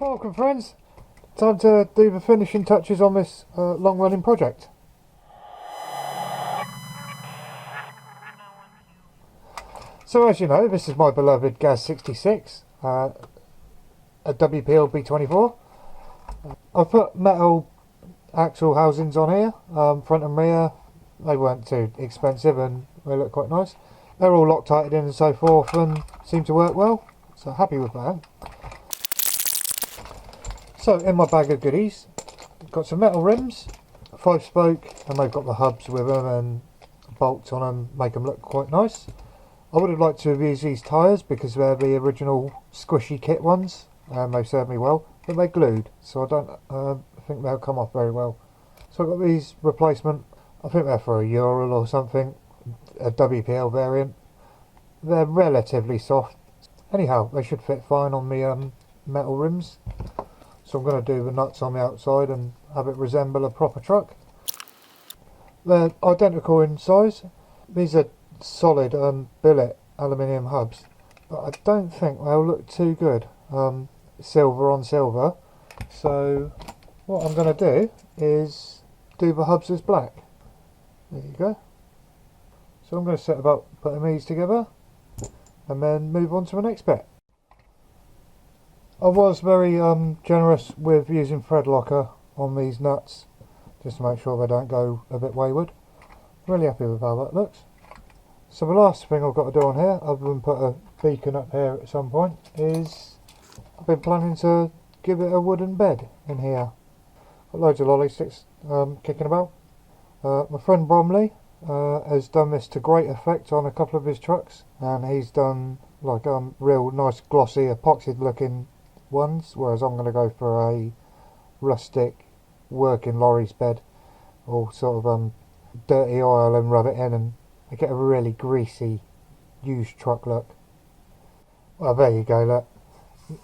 Welcome friends, time to do the finishing touches on this long running project. So as you know, this is my beloved Gaz 66, a WPL B24. I've put metal axle housings on here, front and rear. They weren't too expensive and they look quite nice. They're all Loctited in and so forth and seem to work well, so happy with that. So in my bag of goodies, got some metal rims, 5-spoke, and they've got the hubs with them and bolts on them, make them look quite nice. I would have liked to have used these tyres because they're the original squishy kit ones and they served me well, but they're glued, so I don't think they'll come off very well. So I've got these replacement, I think they're for a Ural or something, a WPL variant. They're relatively soft. Anyhow, they should fit fine on the metal rims. So I'm going to do the nuts on the outside and have it resemble a proper truck. They're identical in size. These are solid billet aluminium hubs, but I don't think they'll look too good silver on silver. So what I'm going to do is do the hubs as black. There you go. So I'm going to set about putting these together and then move on to the next bit. I was very generous with using thread locker on these nuts just to make sure they don't go a bit wayward. Really happy with how that looks. So the last thing I've got to do on here, other than put a beacon up here at some point, is I've been planning to give it a wooden bed in here. Got loads of lolly sticks kicking about. My friend Bromley has done this to great effect on a couple of his trucks, and he's done like real nice glossy epoxy looking ones, whereas I'm going to go for a rustic working lorry's bed, or sort of dirty oil and rub it in and get a really greasy used truck look. Well, there you go, look.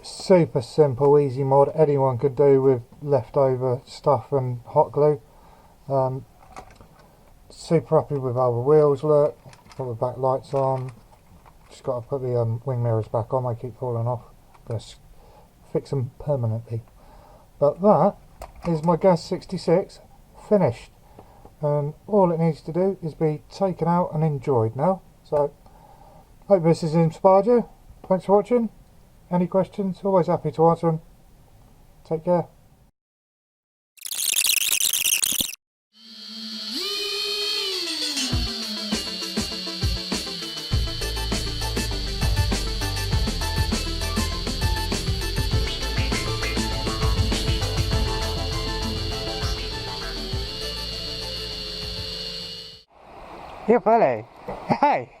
Super simple, easy mod anyone could do with leftover stuff and hot glue. Super happy with how the wheels look. Got the back lights on. Just got to put the wing mirrors back on, they keep falling off. Gonna fix them permanently. But that is my Gaz 66 finished, and all it needs to do is be taken out and enjoyed now. So hope this has inspired you. Thanks for watching. Any questions, always happy to answer them. Take care. Io Pele, hey!